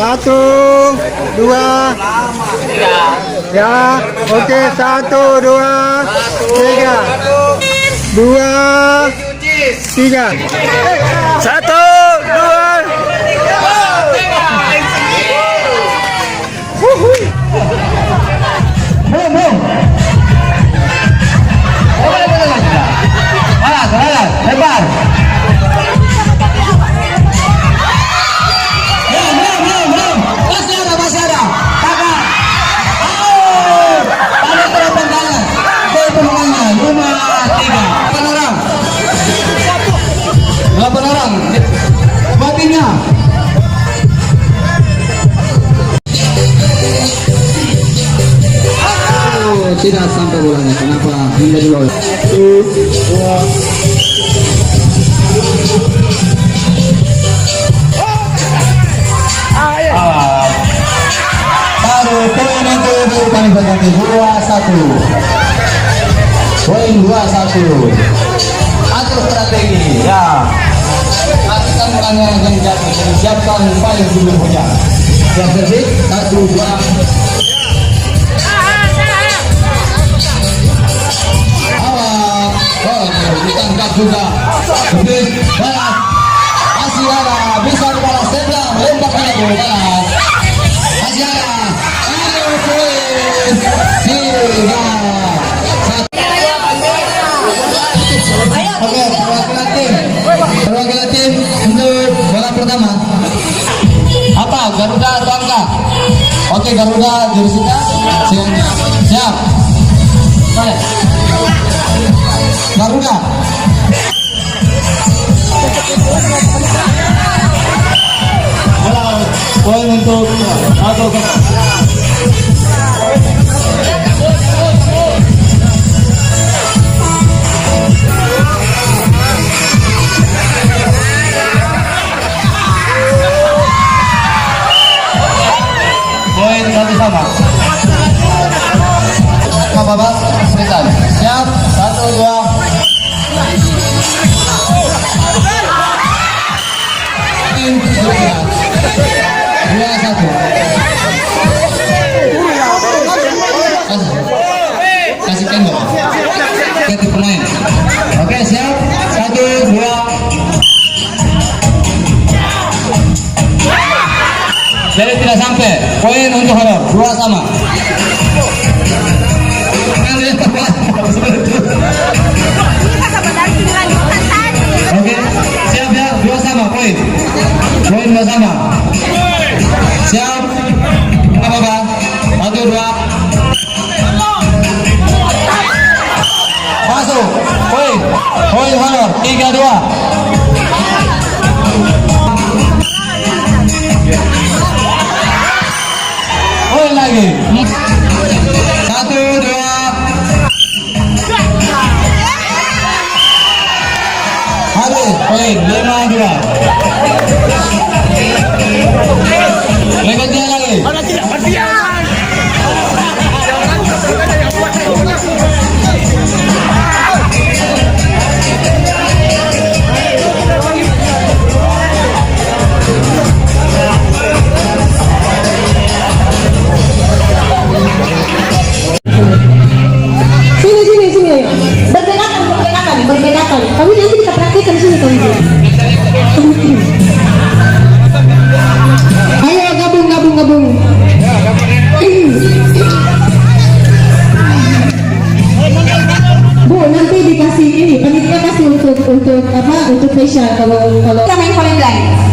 1, 2, ya, oke, 1, 2, 3, 2, 3, 1, 2. Lebar. Masih ada. Kakak. Ada terobosan tangan. Pemenangnya 5-3. 8 orang. Batinnya. Tidak sampai bolanya. Kenapa hingga di bawah? 1, 2. Baru poin itu kami berganti 2-1. Poin 2-1. Atur strategi ya. Matikan mulanya yang jatuh. Siapkan paling sebelum hujan. Siap bersih. 1, 2. Ditangkap juga. Lebih balas. Masih ada. Bisa dibalas sebelah. Lemparnya ke balas. Masih ada. Ayo poin. 3. Oke, perwakilan tim untuk bola pertama. Apa? Garuda atau Angka? Oke, Garuda jurusita. Siap. Baik. Garuda. Poin untuk atau poin satu sama. Bapak, sebentar. Siap. 1, 2. Tim 2-1. Kasih tembok. Ganti pemain. Oke, siap. 1, 2. Jadi tidak sampai. Poin untuk Horor. 2 sama. Oke, siap ya, 2 sama poin. Poin 2 sama. Siap. Apa Pak? 1, 2. Masuk. Poin. Poin Honor 3-2. Poin lagi. 1, 2. Poin 5-2. Berikutnya lagi. Sini. Berbedatan. Kamu nanti kita praktekkan sini kamu. Ayo gabung. Bu, nanti dikasih ini, panitia kasih untuk apa? Untuk facial kalau kita main volley blind.